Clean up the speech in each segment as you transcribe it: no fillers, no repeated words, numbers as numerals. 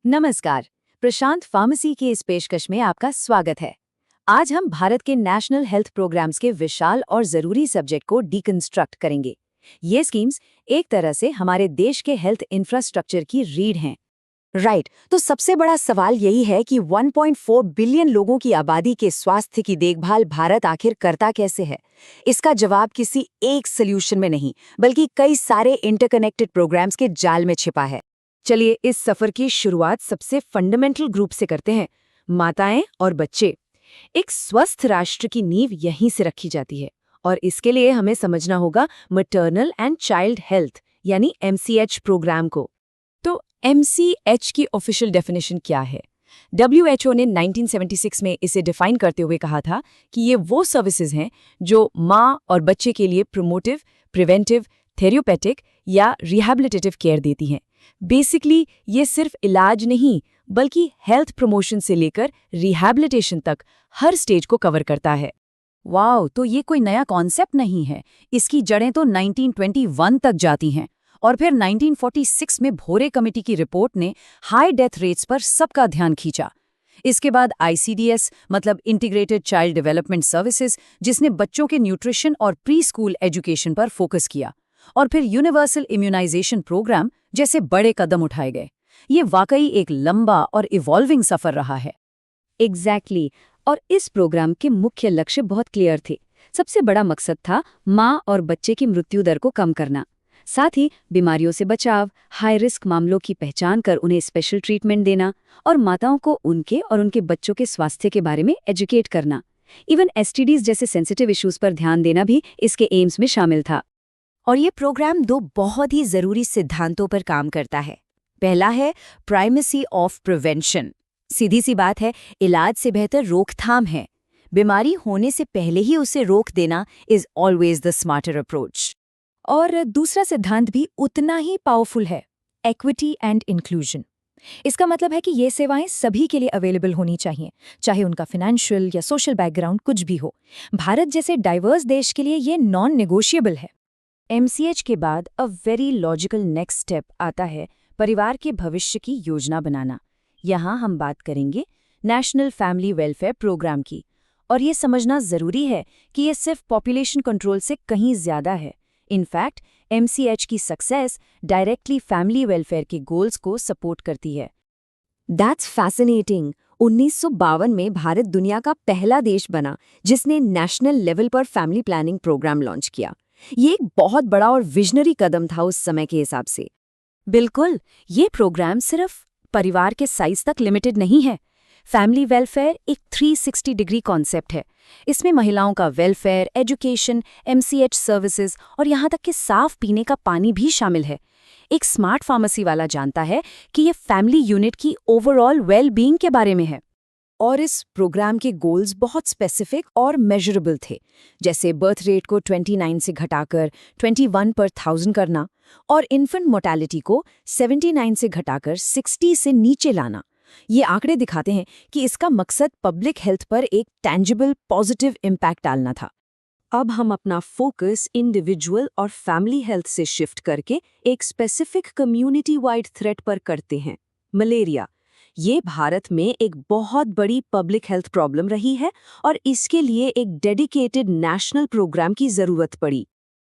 नमस्कार। प्रशांत फार्मेसी की इस पेशकश में आपका स्वागत है। आज हम भारत के नेशनल हेल्थ प्रोग्राम्स के विशाल और जरूरी सब्जेक्ट को डिकंस्ट्रक्ट करेंगे। ये स्कीम्स एक तरह से हमारे देश के हेल्थ इंफ्रास्ट्रक्चर की रीढ़ हैं। राइट, तो सबसे बड़ा सवाल यही है कि 1.4 बिलियन लोगों की आबादी के स्वास्थ्य की देखभाल भारत आखिर करता कैसे है। इसका जवाब किसी एक सोल्यूशन में नहीं, बल्कि कई सारे इंटरकनेक्टेड प्रोग्राम्स के जाल में छिपा है। चलिए इस सफर की शुरुआत सबसे फंडामेंटल ग्रुप से करते हैं, माताएं और बच्चे। एक स्वस्थ राष्ट्र की नींव यहीं से रखी जाती है और इसके लिए हमें समझना होगा मैटरनल एंड चाइल्ड हेल्थ यानी MCH प्रोग्राम को। तो MCH की ऑफिशियल डेफिनेशन क्या है? WHO ने 1976 में इसे डिफाइन करते हुए कहा था कि ये वो सर्विसेज हैं जो माँ और बच्चे के लिए प्रोमोटिव, प्रिवेंटिव, थेरेप्यूटिक या रिहैबिलिटेटिव केयर देती हैं। बेसिकली ये सिर्फ इलाज नहीं, बल्कि हेल्थ प्रमोशन से लेकर रिहैबिलिटेशन तक हर स्टेज को कवर करता है। वाओ, तो ये कोई नया कॉन्सेप्ट नहीं है। इसकी जड़ें तो 1921 तक जाती हैं और फिर 1946 में भोरे कमेटी की रिपोर्ट ने हाई डेथ रेट्स पर सबका ध्यान खींचा। इसके बाद ICDS मतलब इंटीग्रेटेड चाइल्ड डेवलपमेंट सर्विसेज, जिसने बच्चों के न्यूट्रिशन और प्री स्कूल एजुकेशन पर फोकस किया, और फिर यूनिवर्सल इम्यूनाइजेशन प्रोग्राम जैसे बड़े कदम उठाए गए। ये वाकई एक लंबा और इवॉल्विंग सफर रहा है। एग्जैक्टली, और इस प्रोग्राम के मुख्य लक्ष्य बहुत क्लियर थे। सबसे बड़ा मकसद था माँ और बच्चे की मृत्यु दर को कम करना, साथ ही बीमारियों से बचाव, हाई रिस्क मामलों की पहचान कर उन्हें स्पेशल ट्रीटमेंट देना और माताओं को उनके और उनके बच्चों के स्वास्थ्य के बारे में एजुकेट करना। इवन STDs जैसे सेंसिटिव इश्यूज पर ध्यान देना भी इसके एम्स में शामिल था। और ये प्रोग्राम दो बहुत ही जरूरी सिद्धांतों पर काम करता है। पहला है प्राइमेसी ऑफ प्रिवेंशन। सीधी सी बात है, इलाज से बेहतर रोकथाम है। बीमारी होने से पहले ही उसे रोक देना is always the smarter approach. और दूसरा सिद्धांत भी उतना ही पावरफुल है, इक्विटी एंड इंक्लूजन। इसका मतलब है कि ये सेवाएं सभी के लिए अवेलेबल होनी चाहिए, चाहे उनका फाइनेंशियल या सोशल बैकग्राउंड कुछ भी हो। भारत जैसे डाइवर्स देश के लिए ये नॉन नेगोशिएबल है। MCH के बाद a very logical next step आता है परिवार के भविष्य की योजना बनाना। यहाँ हम बात करेंगे नेशनल फैमिली वेलफेयर प्रोग्राम की, और ये समझना ज़रूरी है कि ये सिर्फ पॉपुलेशन कंट्रोल से कहीं ज़्यादा है। इनफैक्ट MCH की सक्सेस डायरेक्टली फैमिली वेलफेयर के गोल्स को सपोर्ट करती है। That's fascinating. 1952 में भारत दुनिया का पहला देश बना जिसने नेशनल लेवल पर फैमिली प्लानिंग प्रोग्राम लॉन्च किया। ये एक बहुत बड़ा और विजनरी कदम था उस समय के हिसाब से। बिल्कुल, ये प्रोग्राम सिर्फ परिवार के साइज तक लिमिटेड नहीं है। फैमिली वेलफेयर एक 360 डिग्री कॉन्सेप्ट है। इसमें महिलाओं का वेलफेयर, एजुकेशन, MCH सर्विसेज और यहाँ तक कि साफ पीने का पानी भी शामिल है। एक स्मार्ट फार्मेसी वाला जानता है कि ये फैमिली यूनिट की ओवरऑल वेल बीइंग के बारे में है। और इस प्रोग्राम के गोल्स बहुत स्पेसिफिक और मेजरेबल थे, जैसे बर्थ रेट को 29 से घटाकर 21 पर 1000 करना और इन्फेंट मोर्टेलिटी को 79 से घटाकर 60 से नीचे लाना। ये आंकड़े दिखाते हैं कि इसका मकसद पब्लिक हेल्थ पर एक टैंजिबल पॉजिटिव इम्पैक्ट डालना था। अब हम अपना फोकस इंडिविजुअल और फैमिली हेल्थ से शिफ्ट करके एक स्पेसिफिक कम्युनिटी वाइड थ्रेट पर करते हैं, मलेरिया। ये भारत में एक बहुत बड़ी पब्लिक हेल्थ प्रॉब्लम रही है और इसके लिए एक डेडिकेटेड नेशनल प्रोग्राम की जरूरत पड़ी।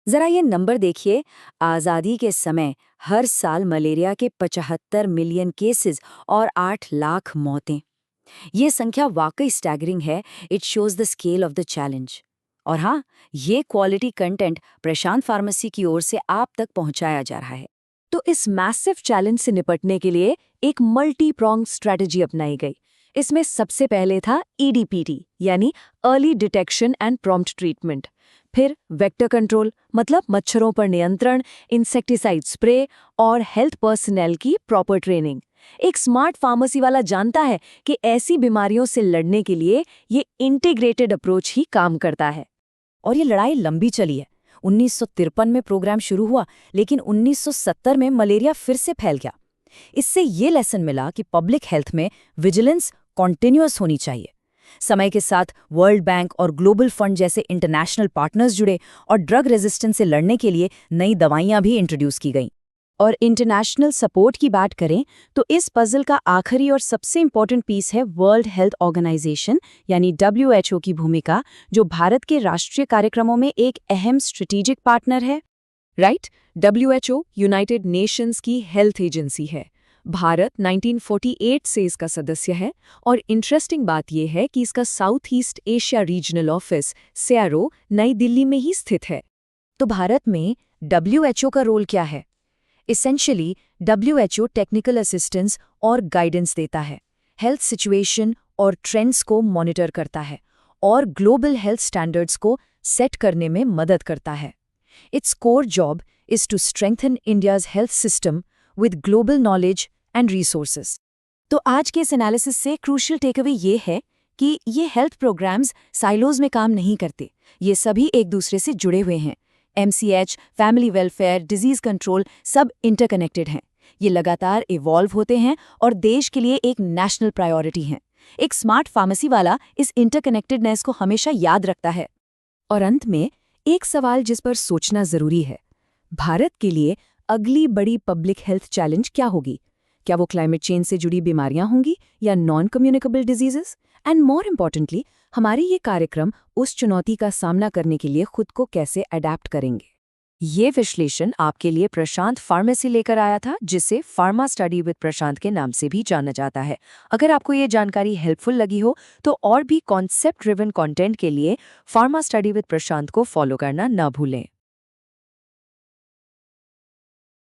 जरा ये नंबर देखिए, आज़ादी के समय हर साल मलेरिया के 75 मिलियन केसेस और 8 लाख मौतें। ये संख्या वाकई स्टैगरिंग है। It shows the scale of the challenge. और हाँ, ये क्वालिटी कंटेंट प्रशांत फार्मेसी की ओर से आप तक पहुंचाया जा रहा है। तो इस मैसिव चैलेंज से निपटने के लिए एक मल्टी प्रॉन्ग स्ट्रेटजी अपनाई गई। इसमें सबसे पहले था EDPT यानी early detection and prompt treatment. फिर वेक्टर कंट्रोल मतलब मच्छरों पर नियंत्रण, इंसेक्टिसाइड स्प्रे और हेल्थ पर्सनेल की प्रॉपर ट्रेनिंग। एक स्मार्ट फार्मेसी वाला जानता है कि ऐसी बीमारियों से लड़ने के लिए ये इंटीग्रेटेड अप्रोच ही काम करता है। और ये लड़ाई लंबी चली है। 1953 में प्रोग्राम शुरू हुआ, लेकिन 1970 में मलेरिया फिर से फैल गया। इससे ये लेसन मिला कि पब्लिक हेल्थ में विजिलेंस कॉन्टिन्यूअस होनी चाहिए। समय के साथ वर्ल्ड बैंक और ग्लोबल फंड जैसे इंटरनेशनल पार्टनर्स जुड़े और ड्रग रेजिस्टेंस से लड़ने के लिए नई दवाइयां भी इंट्रोड्यूस की गईं। और इंटरनेशनल सपोर्ट की बात करें तो इस पजल का आखिरी और सबसे इम्पोर्टेंट पीस है वर्ल्ड हेल्थ ऑर्गेनाइजेशन यानी WHO की भूमिका, जो भारत के राष्ट्रीय कार्यक्रमों में एक अहम स्ट्रेटेजिक पार्टनर है। राइट, WHO यूनाइटेड नेशंस की हेल्थ एजेंसी है। भारत 1948 से इसका सदस्य है और इंटरेस्टिंग बात यह है कि इसका south east Asia regional office CRO नई दिल्ली में ही स्थित है। तो भारत में WHO का रोल क्या है? इसेंशियली WHO टेक्निकल असिस्टेंस और गाइडेंस देता है, हेल्थ सिचुएशन और ट्रेंड्स को मॉनिटर करता है और ग्लोबल हेल्थ स्टैंडर्ड्स को सेट करने में मदद करता है। Its core job is to strengthen India's health system with global knowledge and resources. तो आज के इस एनालिसिस से क्रूशियल टेकअवे ये है कि ये हेल्थ प्रोग्राम्स साइलोज में काम नहीं करते, ये सभी एक दूसरे से जुड़े हुए हैं। MCH, family welfare, disease control सब इंटरकनेक्टेड हैं। ये लगातार इवॉल्व होते हैं और देश के लिए एक नेशनल प्रायोरिटी हैं। एक स्मार्ट फार्मेसी वाला इस इंटरकनेक्टेडनेस को हमेशा याद रखता है। और अंत में एक सवाल जिस पर सोचना जरूरी है, भारत के लिए अगली बड़ी पब्लिक हेल्थ चैलेंज क्या होगी? क्या वो क्लाइमेट चेंज से जुड़ी बीमारियां होंगी या non communicable diseases? And more importantly, हमारे ये कार्यक्रम उस चुनौती का सामना करने के लिए खुद को कैसे अडेप्ट करेंगे? ये विश्लेषण आपके लिए प्रशांत फार्मेसी लेकर आया था, जिसे फार्मा स्टडी विद प्रशांत के नाम से भी जाना जाता है। अगर आपको ये जानकारी हेल्पफुल लगी हो तो और भी कॉन्सेप्ट ड्रिवन कंटेंट के लिए फार्मा स्टडी विद प्रशांत को फॉलो करना न भूलें।